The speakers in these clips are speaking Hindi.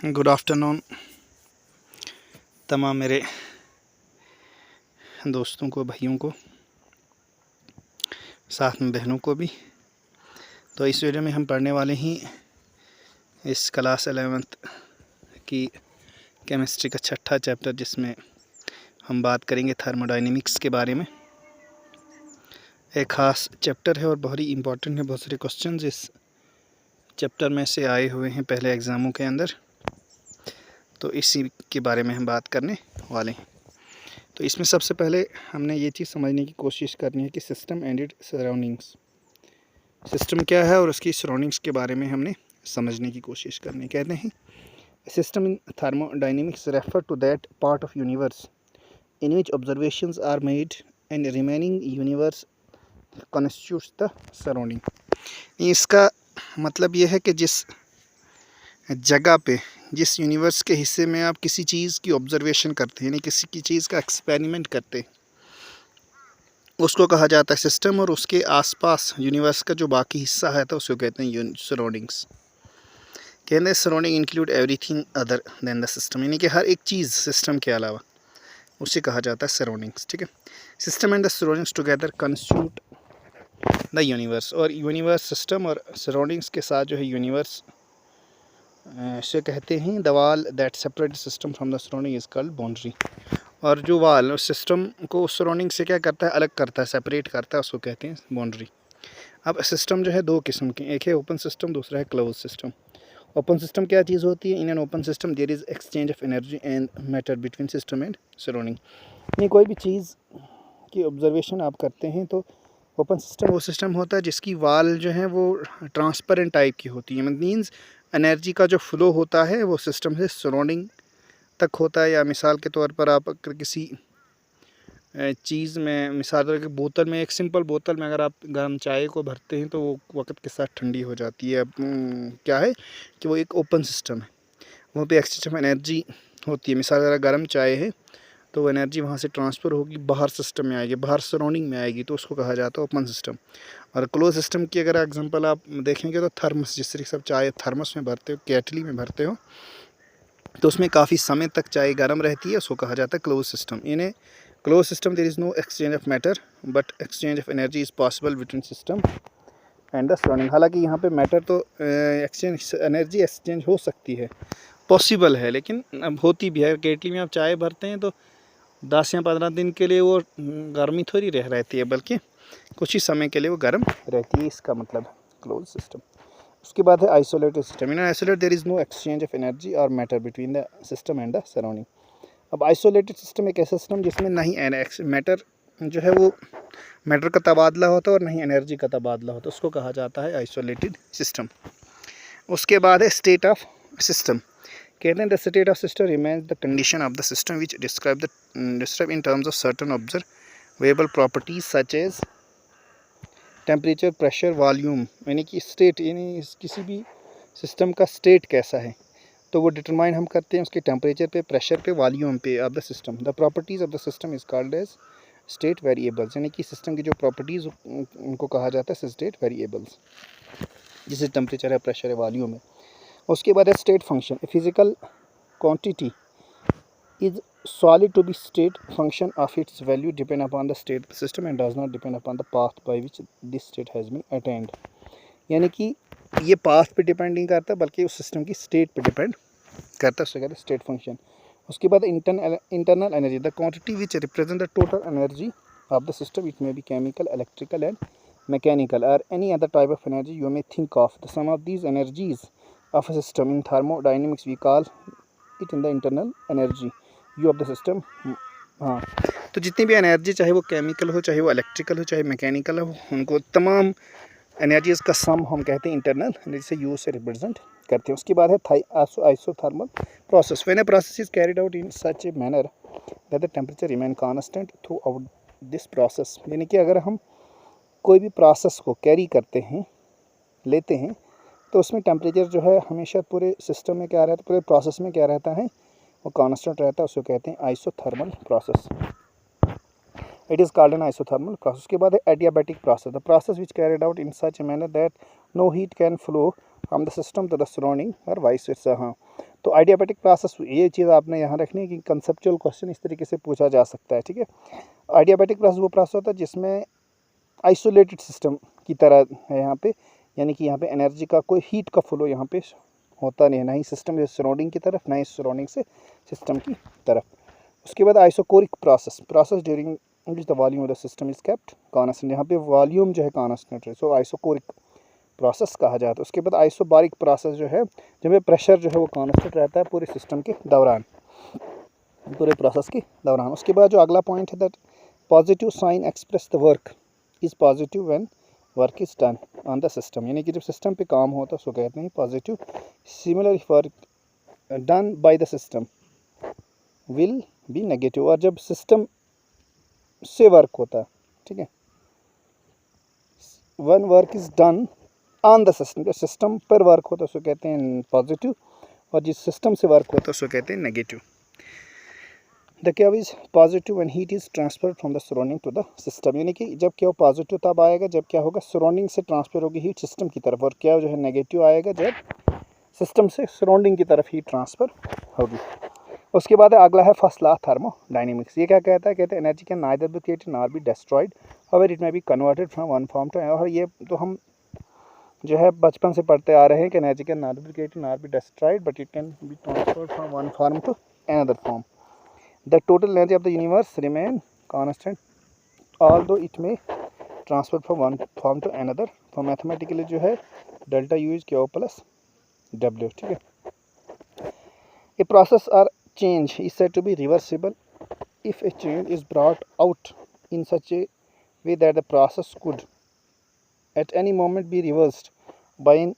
गुड आफ्टरनून तमाम मेरे दोस्तों को, भाइयों को, साथ में बहनों को भी। तो इस वीडियो में हम पढ़ने वाले हैं इस क्लास 11th की केमिस्ट्री का छठा चैप्टर, जिसमें हम बात करेंगे थर्मोडायनेमिक्स के बारे में। एक ख़ास चैप्टर है और बहुत ही इम्पोर्टेंट है। बहुत सारे क्वेश्चंस इस चैप्टर में से आए हुए हैं पहले एग्ज़ामों के अंदर, तो इसी के बारे में हम बात करने वाले हैं। तो इसमें सबसे पहले हमने ये चीज़ समझने की कोशिश करनी है कि system and it's surroundings, system क्या है और उसकी सराउंडिंग्स के बारे में हमने समझने की कोशिश करनी। कहते हैं system in thermodynamics refer to that part of universe in which observations are made and remaining universe constitutes the surrounding. इसका मतलब ये है कि जिस जगह पे, जिस यूनिवर्स के हिस्से में आप किसी चीज़ की ऑब्जर्वेशन करते हैं, यानी किसी की चीज़ का एक्सपेरिमेंट करते हैं, उसको कहा जाता है सिस्टम। और उसके आसपास यूनिवर्स का जो बाकी हिस्सा है तो उसको कहते हैं सराउंडिंग्स। कहते हैं surrounding include everything other than the system, यानी कि हर एक चीज़ सिस्टम के अलावा, उसे कहा जाता है सराउंडिंग्स। ठीक है, system and the surroundings together constitute the universe. और यूनिवर्स, सिस्टम और सराउंडिंग्स के साथ जो है यूनिवर्स से कहते हैं द वाल that separate system from the surrounding is called boundary. और जो वाल उस सिस्टम को उस सराउंडिंग से क्या करता है, अलग करता है, सेपरेट करता है, उसको कहते हैं बाउंड्री। अब सिस्टम जो है दो किस्म के, एक है ओपन सिस्टम, दूसरा है क्लोज सिस्टम। ओपन सिस्टम क्या चीज़ होती है? In an open system there is exchange of energy and matter between system and surrounding. यानी कोई भी चीज़ की ऑब्जर्वेशन आप करते हैं तो ओपन सिस्टम वो सिस्टम होता है जिसकी वाल जो है वो ट्रांसपेरेंट टाइप की होती है। मीन्स एनर्जी का जो फ्लो होता है वो सिस्टम से सराउंडिंग तक होता है। या मिसाल के तौर पर आप अगर किसी चीज़ में, मिसाल के बोतल में, एक सिंपल बोतल में अगर आप गर्म चाय को भरते हैं तो वो वक्त के साथ ठंडी हो जाती है। क्या है कि वो एक ओपन सिस्टम है, वहाँ पे एक्सचेंज ऑफ एनर्जी होती है। मिसाल अगर गर्म चाय है तो वो एनर्जी वहाँ से ट्रांसफ़र होगी, बाहर सिस्टम में आएगी, बाहर सराउंडिंग में आएगी, तो उसको कहा जाता है ओपन सिस्टम। और क्लोज सिस्टम की अगर एग्जांपल आप देखेंगे तो थर्मस, जिस तरीके से आप चाय थर्मस में भरते हो, केटली में भरते हो, तो उसमें काफ़ी समय तक चाय गर्म रहती है, उसको कहा जाता है क्लोज सिस्टम। इन्हें close system there is no exchange of matter but exchange of energy is possible between system and the surrounding. हालांकि यहाँ पे मैटर तो एक्सचेंज, एनर्जी एक्सचेंज हो सकती है, पॉसिबल है, लेकिन अब होती भी है। केटली में आप चाय भरते हैं तो 10 या 15 दिन के लिए वो गर्मी थोड़ी रहती है, बल्कि कुछ ही समय के लिए वो गर्म रहती है। इसका मतलब क्लोज सिस्टम। उसके बाद है isolated system. In isolate there is no exchange of energy or matter between the system and the surrounding. अब आइसोलेटेड सिस्टम एक ऐसा सिस्टम जिसमें ना ही मैटर जो है वो मैटर का तबादला होता है और ना ही एनर्जी का तबादला होता है, उसको कहा जाता है आइसोलेटेड सिस्टम। उसके बाद है स्टेट ऑफ सिस्टम। कहते हैं the state of system remains the condition of the system which describe in terms of certain observable properties such as temperature, pressure, volume. यानी कि स्टेट, यानी किसी भी सिस्टम का स्टेट कैसा है तो वो डिटरमाइन हम करते हैं उसके टेम्परेचर पे, प्रेशर पे, वॉल्यूम पे of the system. The properties of the system is called as state variables. यानी कि सिस्टम की जो प्रॉपर्टीज़ उनको कहा जाता है स्टेट वेरिएबल्स, जैसे टेम्परेचर है, प्रेशर है, वॉल्यूम है। उसके बाद है state function. A physical quantity is solid to be state function of its value depend upon the state of the system and does not depend upon the path by which this state has been attained। यानी कि ये पाथ पे डिपेंड नहीं करता बल्कि उस सिस्टम की स्टेट पे डिपेंड करता है, उससे कहते हैं स्टेट फंक्शन। उसके बाद internal energy, the quantity which represent the total energy of the system. It may be chemical, electrical and mechanical or any other type of energy you may think of. The sum of these energies of a system in thermodynamics we call it in the internal energy U of the system. हाँ, तो जितनी भी एनर्जी, चाहे वो केमिकल हो, चाहे वो इलेक्ट्रिकल हो, चाहे मैकेनिकल हो, उनको तमाम एनर्जीज का सम हम कहते हैं इंटरनल एनर्जी से यू से रिप्रेजेंट करते हैं। उसके बाद है isothermal process. When a process is carried out in such a manner that the temperature remain constant through out this process. यानी कि अगर हम कोई भी प्रोसेस को कैरी करते हैं, लेते हैं, तो उसमें टेम्परेचर जो है हमेशा पूरे सिस्टम में क्या रहता है, पूरे प्रोसेस में क्या रहता है, वो कांस्टेंट रहता है, उसको कहते हैं isothermal process. It is called an isothermal process. उसके बाद है adiabatic process, the process which carried out in such a manner that no heat can flow from the system to the surrounding और वाइस वर्सा। हाँ, तो आइडियाबैटिक प्रोसेस, ये चीज़ आपने यहाँ रखनी है कि कंसेप्चुअल क्वेश्चन इस तरीके से पूछा जा सकता है, ठीक है। आइडियाबैटिक प्रोसेस वो प्रोसेस होता है जिसमें आइसोलेटेड सिस्टम की तरह है यहाँ पे, यानी कि यहाँ पे एनर्जी का कोई हीट का फ्लो यहाँ पे होता नहीं है, ना ही सिस्टम से सराउंडिंग की तरफ, ना ही सराउंडिंग से सिस्टम की तरफ। उसके बाद isochoric process during which the volume of the system is kept constant, यहाँ पे वॉल्यूम जो है कांस्टेंट है, सो आइसोकोरिक प्रोसेस कहा जाता है। उसके बाद आइसोबारिक प्रोसेस जो है, जब प्रेशर जो है वो कांस्टेंट रहता है पूरे सिस्टम के दौरान, पूरे प्रोसेस के दौरान। उसके बाद जो अगला पॉइंट है that positive sign express the work is positive when work is done on the system, यानी कि जब सिस्टम पे काम होता है उसको कहते हैं positive. Similar work done by the system will be negative, और जब सिस्टम से वर्क होता है, ठीक है, one work is done on the system, जो सिस्टम पर वर्क होता है उसको कहते हैं पॉजिटिव, और जिस सिस्टम से वर्क होता है उसको कहते हैं negative. The Q is positive when heat is transfer from the surrounding to the system, यानी कि जब क्या पॉजिटिव तब आएगा जब क्या होगा, सराउंडिंग से ट्रांसफर होगी हीट सिस्टम की तरफ, और क्या जो है नेगेटिव आएगा जब सिस्टम से सराउंडिंग की तरफ हीट ट्रांसफर होगी। उसके बाद अगला है फर्स्ट लॉ थर्मोडायनेमिक्स। ये क्या कहता है, कहते हैं energy can neither be created nor be destroyed however it may be converted from one form to, और ये तो हम जो है बचपन से पढ़ते आ रहे हैं कि energy can not be created nor be destroyed but it can be transferred from one form to another form. The total energy of the universe remain constant although it may transfer from one form to another, तो मैथमेटिकली जो है delta U is Q plus W, ठीक है। A process are change is said to be reversible if a change is brought out in such a way that the process could at any moment be reversed by an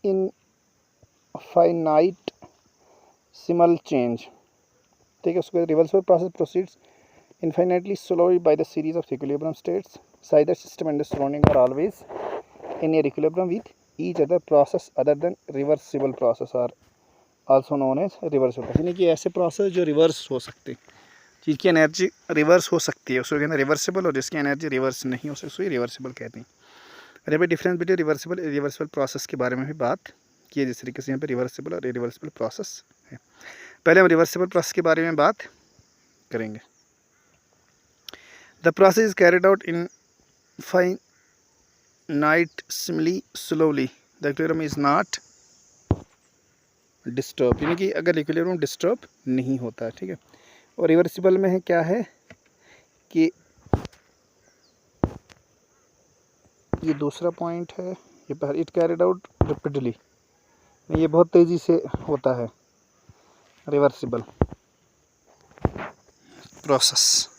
infinitesimal change, ठीक है। उसके reversible process proceeds infinitely slowly by the series of equilibrium states, so the system and the surrounding are always in a equilibrium with each other. Process other than reversible process are also known as reversible, यानी कि ऐसे प्रोसेस जो रिवर्स हो सकते, चीज़ की एनर्जी रिवर्स हो सकती है उसको कहते हैं रिवर्सिबल, और जिसकी एनर्जी रिवर्स नहीं हो सकती उसको रिवर्सिबल कहते हैं। और यहाँ पे difference between reversible irreversible process के बारे में भी बात की है, जिस तरीके से यहाँ पे रिवर्सिबल और इरिवर्सिबल प्रोसेस है। पहले हम रिवर्सिबल प्रोसेस के बारे में बात करेंगे। The process is carried out in infinitesimally slowly, the equilibrium is not disturb, यानी कि अगर इक्विलिब्रियम डिस्टर्ब नहीं होता है, ठीक है। और रिवर्सिबल में है क्या है कि ये दूसरा पॉइंट है, ये पर इट कैरिड आउट रिपीटली, ये बहुत तेज़ी से होता है रिवर्सिबल प्रोसेस।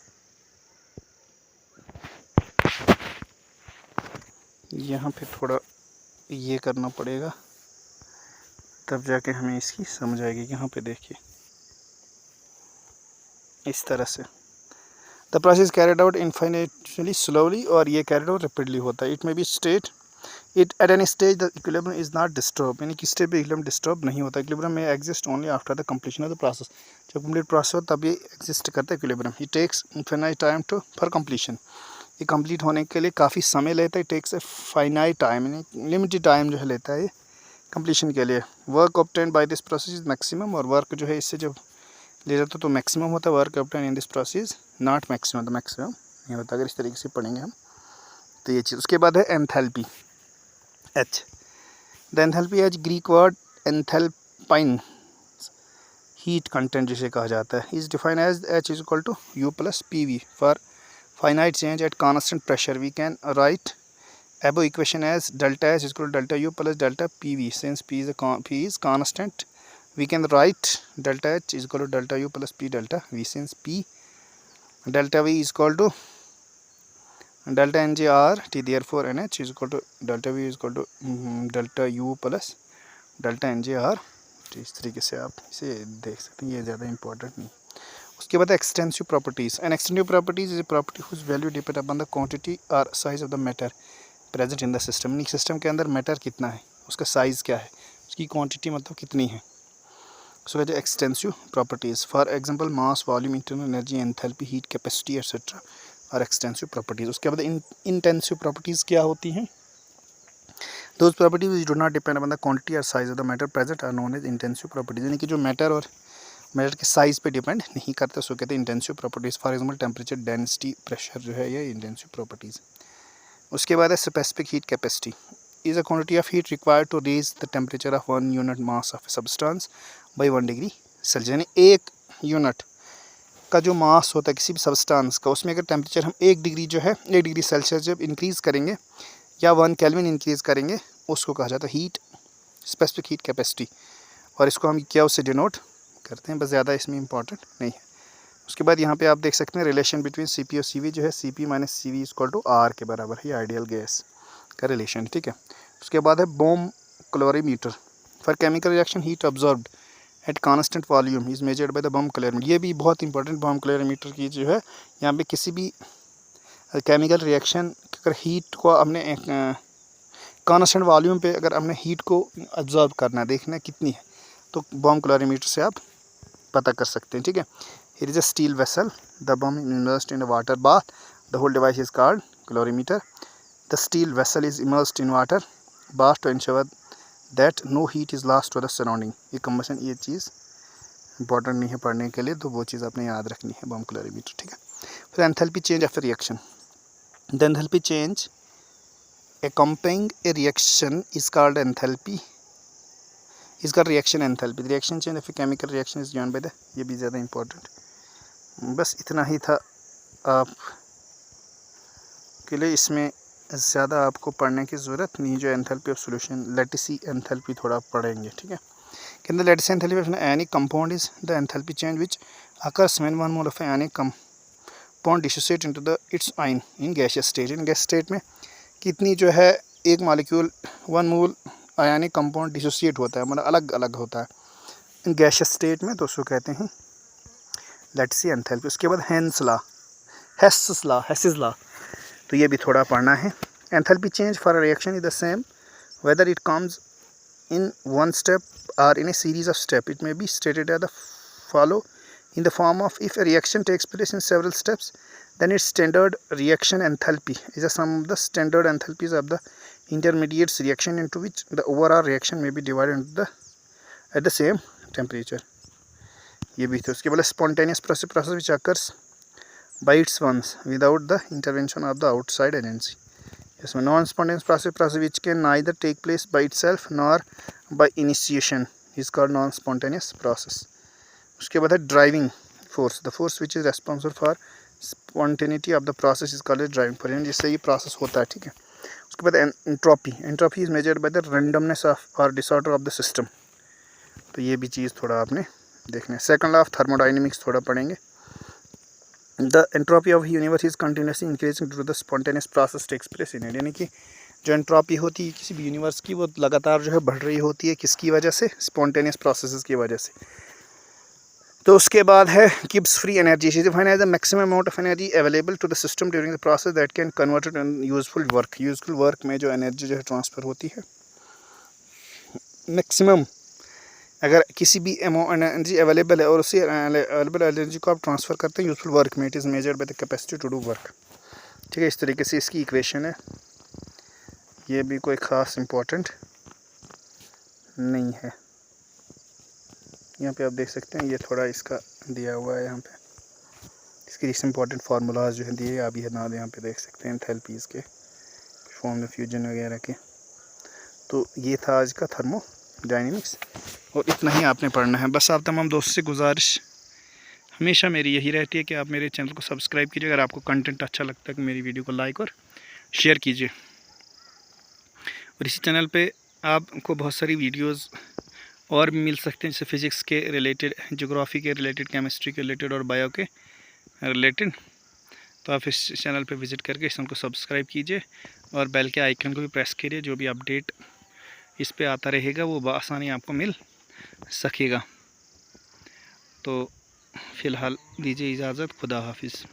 यहाँ पे थोड़ा ये करना पड़ेगा तब जाके हमें इसकी समझ आएगी। यहाँ पे देखिए इस तरह से the process carried out infinitely slowly, और ये कैरिड आउट रैपिडली होता है। It may B state it at any stage the equilibrium is not disturb, यानी कि स्टेज पे इक्विलिब्रियम डिस्टर्ब नहीं होता। इक्विलिब्रियम में exist only after the completion of the process, जब कंप्लीट प्रोसेस हो तब ये एग्जिस्ट करता है equilibrium. It takes infinite time to for completion, ये कंप्लीट होने के लिए काफ़ी समय लेता है। टेक्स ए फाइनाइट टाइम, यानी लिमिटेड टाइम जो है लेता है कंप्लीशन के लिए। Work obtain by this process is maximum, और वर्क जो है इससे जब ले जाता तो मैक्सिमम होता है। Work obtain in this process not maximum, तो मैक्सिमम नहीं होता। अगर इस तरीके से पढ़ेंगे हम तो ये चीज़। उसके बाद है enthalpy, H. The enthalpy as Greek word enthalpein, heat content जिसे कहा जाता है, is defined as H is equal to U plus P V for finite change at constant pressure. We can write above equation as delta H is equal to delta U plus delta PV. Since P is constant, we can write delta H is equal to delta U plus P delta V. Since P delta V is equal to delta NJR T, therefore NH is equal to delta V is equal to delta U plus delta NJR T। इस तरीके से आप इसे देख सकते हैं, ये ज़्यादा इंपॉर्टेंट नहीं। उसके बाद extensive properties. An extensive properties is a property whose value depend upon the quantity or size of the matter present in the system. System के अंदर मैटर कितना है, उसका साइज़ क्या है, उसकी क्वांटिटी मतलब कितनी है, उसको कहते हैं extensive properties. For example mass, volume, internal energy, enthalpy, heat capacity etcetera और एक्सटेंसिव प्रॉपर्टीज़। उसके बाद इंटेंसिव प्रॉपर्टीज़ क्या होती हैं, those properties which do not depend upon the quantity or size of the matter present are known as intensive properties, यानी कि जो मैटर और मैटर के साइज़ पे डिपेंड नहीं करते उसको कहते हैं intensive properties. For example temperature, density, pressure जो है ये इंटेंसिव प्रॉपर्टीज़। उसके बाद है specific heat capacity is a quantity of heat required to raise the temperature of 1 unit mass of substance by 1 degree Celsius, यानी 1 यूनिट का जो मास होता है किसी भी सब्सटेंस का, उसमें अगर टेम्परेचर हम 1 डिग्री जो है 1 डिग्री सेल्सियस जब इंक्रीज़ करेंगे या 1 केल्विन इंक्रीज़ करेंगे उसको कहा जाता है हीट, स्पेसिफिक हीट कैपेसिटी। और इसको हम क्या उससे डिनोट करते हैं, बस ज़्यादा इसमें इंपॉर्टेंट नहीं है। उसके बाद यहाँ पे आप देख सकते हैं रिलेशन बिटवीन सी पी और सी वी जो है C P minus C V equal to R के बराबर है, ये आइडियल गैस का रिलेशन, ठीक है। उसके बाद है bomb calorimeter for chemical reaction heat observed at constant volume is measured by the bomb calorimeter. ये भी बहुत इंपॉर्टेंट बॉम कैलोरीमीटर की जो है, यहाँ पे किसी भी केमिकल रिएक्शन अगर हीट को हमने कांस्टेंट वॉल्यूम पे अगर हमने हीट को ऑब्जर्व करना देखना कितनी है तो बॉम कैलोरीमीटर से आप पता कर सकते हैं, ठीक है। Here is a steel vessel, the bomb immersed in a water bath, the whole device is called calorimeter. The steel vessel is immersed in water bath to ensure that no heat is lost to the surrounding. ये कम्बशन, ये चीज़ इंपॉर्टेंट नहीं है पढ़ने के लिए, तो वो चीज़ आपने याद रखनी है बॉम कैलोरीमीटर, ठीक है। फिर enthalpy change after reaction, the enthalpy change accompanying a reaction is called enthalpy, is called reaction enthalpy. The reaction change of a chemical reaction is given by the, ये भी ज़्यादा important, बस इतना ही था आप के लिए, इसमें ज़्यादा आपको पढ़ने की ज़रूरत नहीं। जो एंथैल्पी ऑफ सॉल्यूशन, लैटिसी एंथैल्पी थोड़ा पढ़ेंगे, ठीक है। Can the lattice enthalpy of any compound is the enthalpy change which occurs when 1 mole of any compound dissociate into the its ion in gaseous state. In gas state में कितनी जो है एक मॉलिक्यूल 1 मोल आयनिक कंपाउंड डिसोसिएट होता है, मतलब अलग अलग होता है इन गैसियस स्टेट में, तो उसको कहते हैं लैटिसी एंथैल्पी। उसके बाद हेसिस लॉ, तो ये भी थोड़ा पढ़ना है। Enthalpy change for a reaction is the same whether it comes in one step or in a series of steps. It may be stated as the follow in the form of, if a reaction takes place in several steps, then its standard reaction enthalpy is the sum of the standard enthalpies of the intermediates reaction into which the overall reaction may be divided into the at the same temperature. ये भी तो। उसके बाद spontaneous process which occurs by its ones without the intervention of the outside agency. इसमें non spontaneous process which can neither take place by itself nor by initiation is called non spontaneous process. उसके बाद है driving force, the force which is responsible for spontaneity of the process is called driving force, जिससे ये प्रोसेस होता है, ठीक है। उसके बाद entropy is measured by the randomness of और डिसऑर्डर ऑफ द सिस्टम, तो ये भी चीज़ थोड़ा आपने देखना है। सेकंड लॉ ऑफ थर्मोडाइनमिक्स थोड़ा पढ़ेंगे। The entropy of universe is continuously increasing due to the spontaneous process takes place in it, यानी कि जो एंट्रोपी होती है किसी भी यूनिवर्स की वो लगातार जो है बढ़ रही होती है, किसकी वजह से, स्पॉन्टेनियस प्रोसेसेस की वजह से। तो उसके बाद है Gibbs free energy, is defined as the maximum amount of energy available to the system during the process that can converted in useful work. Useful work में जो एनर्जी जो है ट्रांसफ़र होती है मैक्सिमम, अगर किसी भी एनर्जी अवेलेबल है और उसी अवेलेबल एनर्जी को आप ट्रांसफ़र करते हैं यूजफुल वर्क में, it is measured by the capacity to do work, ठीक है। इस तरीके से इसकी इक्वेशन है, ये भी कोई ख़ास इम्पोर्टेंट नहीं है। यहाँ पे आप देख सकते हैं ये थोड़ा इसका दिया हुआ है, यहाँ पे इसके इस इम्पोर्टेंट फार्मूलाज जो है दिए अभी है ना, यहाँ पे देख सकते हैं एंथैल्पीज़ के, फॉर्म फ्यूजन वगैरह के। तो ये था आज का थर्मोडायनेमिक्स, और इतना ही आपने पढ़ना है। बस आप तमाम दोस्तों से गुजारिश हमेशा मेरी यही रहती है कि आप मेरे चैनल को सब्सक्राइब कीजिए, अगर आपको कंटेंट अच्छा लगता है कि मेरी वीडियो को लाइक और शेयर कीजिए। और इसी चैनल पे आपको बहुत सारी वीडियोस और भी मिल सकते हैं, जैसे फ़िज़िक्स के रिलेटेड, ज्योग्राफी के रिलेटेड, केमिस्ट्री के रिलेटेड और बायो के रिलेटेड। तो आप इस चैनल पे विज़िट करके इस चैनल को सब्सक्राइब कीजिए और बेल के आइकन को भी प्रेस कीजिए, जो भी अपडेट इस पे आता रहेगा वो बआसानी आपको मिल सकेगा। तो फ़िलहाल दीजिए इजाज़त, खुदा हाफिज़।